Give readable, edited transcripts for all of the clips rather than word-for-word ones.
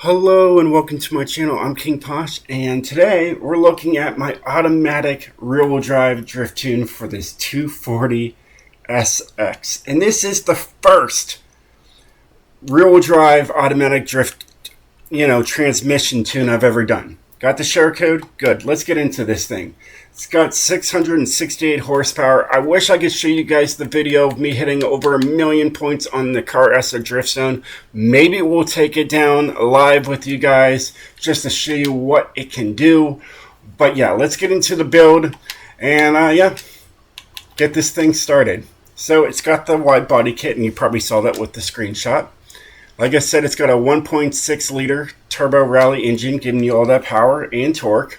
Hello and welcome to my channel. I'm King POSH, and today we're looking at my automatic rear-wheel drive drift tune for this 240 SX. And this is the first rear-wheel drive automatic drift, transmission tune I've ever done. Got the share code? Good. Let's get into this thing. It's got 668 horsepower. I wish I could show you guys the video of me hitting over 1,000,000 points on the car as a drift zone. Maybe we'll take it down live with you guys just to show you what it can do. But yeah, let's get into the build and get this thing started. So it's got the wide body kit, and you probably saw that with the screenshot. Like I said, it's got a 1.6 liter turbo rally engine giving you all that power and torque.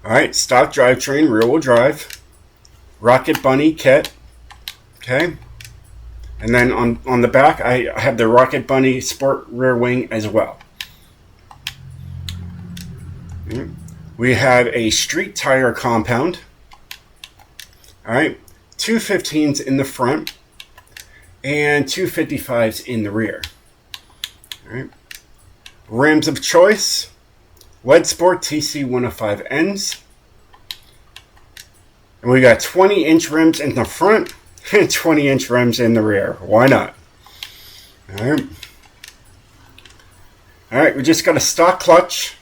Alright, stock drivetrain, rear-wheel drive, Rocket Bunny kit, okay? And then on the back, I have the Rocket Bunny Sport rear wing as well. We have a street tire compound. Alright, 215s in the front and 255s in the rear. Alright, rims of choice. Wed Sport TC 105 ends. And we got 20-inch rims in the front and 20-inch rims in the rear. Why not? Alright. Alright, we just got a stock clutch.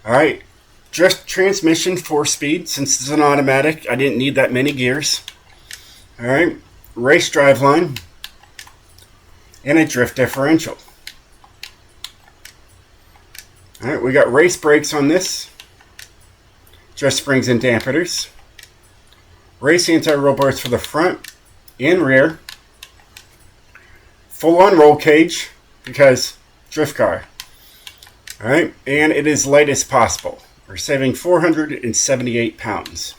Alright. Drift transmission 4-speed. Since it's an automatic, I didn't need that many gears. Alright. Race driveline. And a drift differential. Alright, we got race brakes on this. Just springs and dampeners. Race anti-roll bars for the front and rear. Full-on roll cage because drift car. Alright, and it is light as possible. We're saving 478 pounds.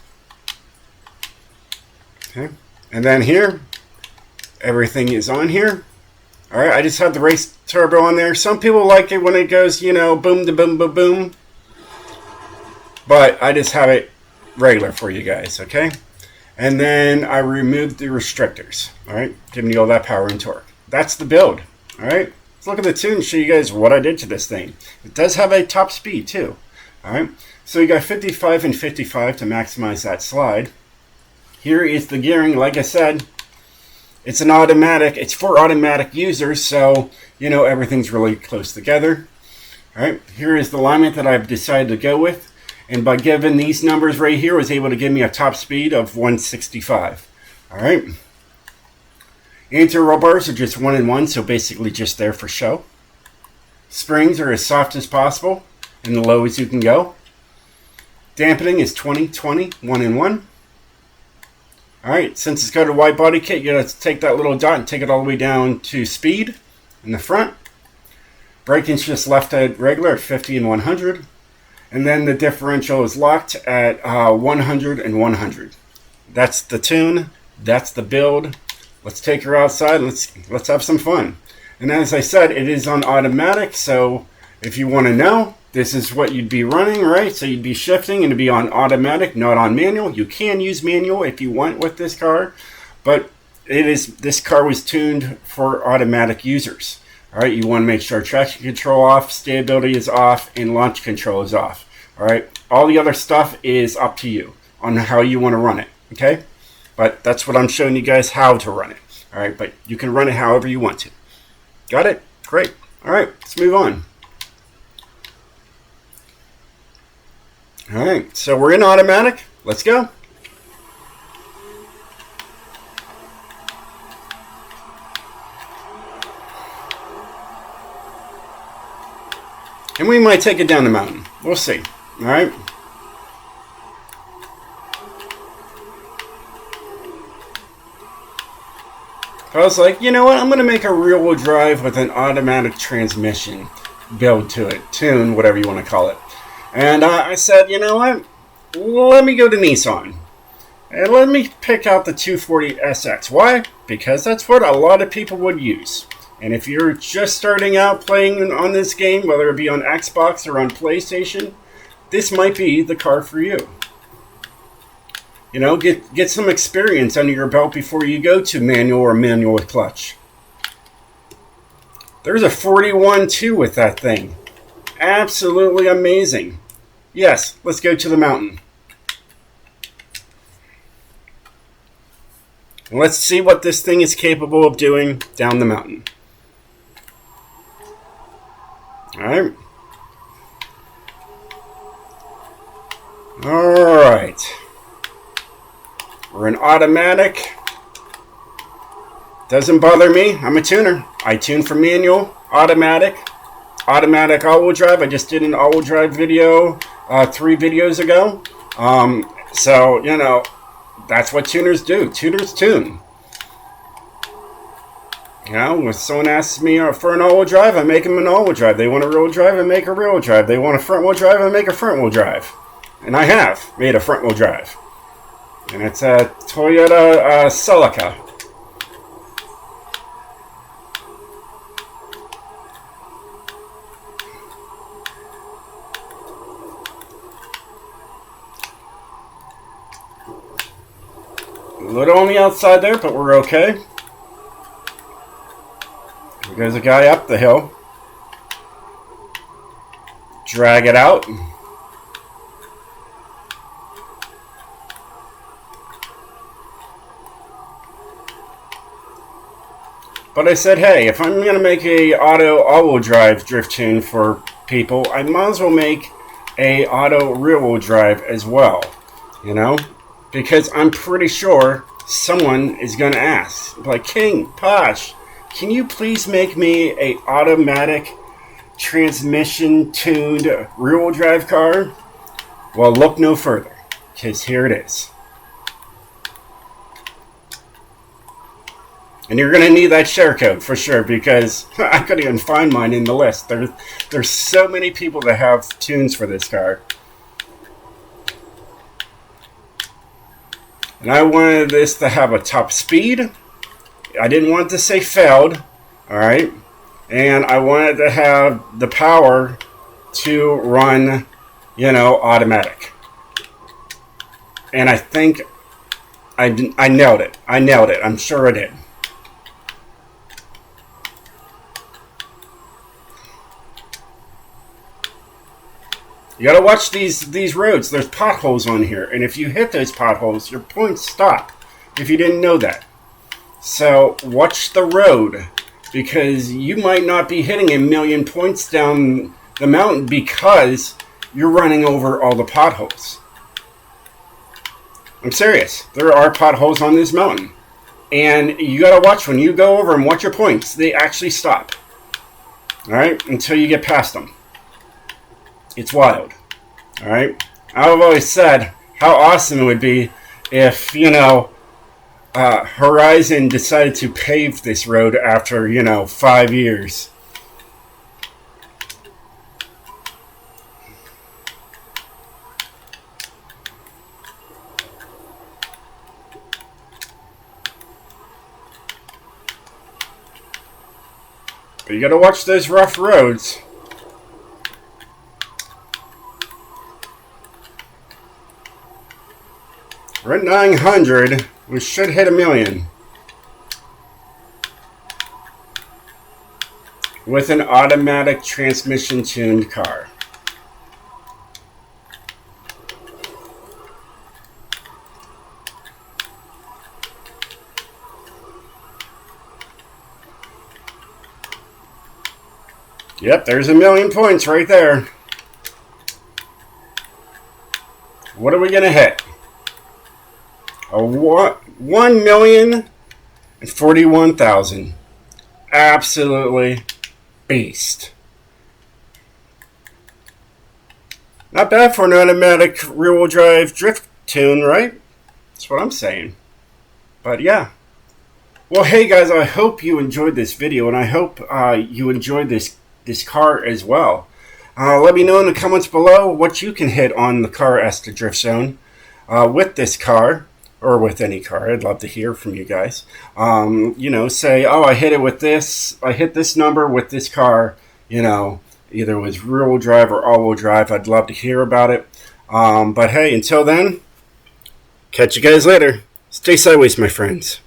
Okay, and then here, everything is on here. Alright, I just have the race turbo on there. Some people like it when it goes, boom to boom boom boom. But I just have it regular for you guys, okay? And then I removed the restrictors, alright? Giving you all that power and torque. That's the build, alright? Let's look at the tune and show you guys what I did to this thing. It does have a top speed too, alright? So you got 55 and 55 to maximize that slide. Here is the gearing, like I said. It's an automatic. It's for automatic users, so, everything's really close together. All right, here is the alignment that I've decided to go with. And by giving these numbers right here, was able to give me a top speed of 165. All right. Anti-roll bars are just 1 and 1, so basically just there for show. Springs are as soft as possible and low as you can go. Dampening is 20-20, 1 and 1. Alright, since it's got a wide body kit, you gotta take that little dot and take it all the way down to speed in the front. Braking's just left at regular at 50 and 100. And then the differential is locked at 100 and 100. That's the tune. That's the build. Let's take her outside. Let's have some fun. And as I said, it is on automatic, so if you want to know, this is what you'd be running, right? So you'd be shifting and it'd be on automatic, not on manual. You can use manual if you want with this car, but this car was tuned for automatic users. All right, you want to make sure traction control off, stability is off, and launch control is off. All right, all the other stuff is up to you on how you want to run it, okay? But that's what I'm showing you guys how to run it. All right, but you can run it however you want to. Got it? Great. All right, let's move on. Alright, so we're in automatic. Let's go. And we might take it down the mountain. We'll see. Alright. I was like, you know what? I'm going to make a rear-wheel drive with an automatic transmission build to it. Tune, whatever you want to call it. And I said, you know what? Let me go to Nissan. And let me pick out the 240 SX. Why? Because that's what a lot of people would use. And if you're just starting out playing on this game, whether it be on Xbox or on PlayStation, this might be the car for you. You know, get some experience under your belt before you go to manual or manual with clutch. There's a 41.2 with that thing. Absolutely amazing. Yes, let's go to the mountain. Let's see what this thing is capable of doing down the mountain. Alright. Alright. We're in automatic. Doesn't bother me. I'm a tuner. I tune for manual, automatic all-wheel drive. I just did an all-wheel drive video 3 videos ago. So, you know, that's what tuners do. Tuners tune. You know, when someone asks me for an all-wheel drive, I make them an all-wheel drive. They want a rear-wheel drive, I make a rear-wheel drive. They want a front-wheel drive, I make a front-wheel drive. And I have made a front-wheel drive. And it's a Toyota Celica. A little on the outside there, but we're okay. Here goes a guy up the hill. Drag it out. But I said, hey, if I'm going to make a auto all-wheel drive drift tune for people, I might as well make a auto rear-wheel drive as well, you know? Because I'm pretty sure someone is going to ask, like, King, Posh, can you please make me a automatic transmission tuned rear-wheel drive car? Well, look no further, because here it is. And you're going to need that share code for sure, because I couldn't even find mine in the list. There's so many people that have tunes for this car. And I wanted this to have a top speed. I didn't want to say failed. Alright. And I wanted to have the power to run, you know, automatic. And I think I nailed it. I nailed it. I'm sure I did. You gotta watch these roads. There's potholes on here. And if you hit those potholes, your points stop. If you didn't know that. So watch the road. Because you might not be hitting 1,000,000 points down the mountain because you're running over all the potholes. I'm serious. There are potholes on this mountain. And you gotta watch when you go over and watch your points. They actually stop. Alright? Until you get past them. It's wild. Alright? I've always said how awesome it would be if, you know, Horizon decided to pave this road after, you know, 5 years. But you gotta watch those rough roads. We're at 900. We should hit 1,000,000. With an automatic transmission tuned car. Yep, there's 1,000,000 points right there. What are we gonna hit? A 1,041,000. Absolutely beast. Not bad for an automatic rear-wheel drive drift tune, right? That's what I'm saying. But yeah. Well, hey guys, I hope you enjoyed this video, and I hope you enjoyed this car as well. Let me know in the comments below what you can hit on the Car Asta Drift Zone with this car. Or with any car. I'd love to hear from you guys. You know, say, oh, I hit it with this. I hit this number with this car. You know, either with rear-wheel drive or all-wheel drive. I'd love to hear about it. But hey, until then, catch you guys later. Stay sideways, my friends.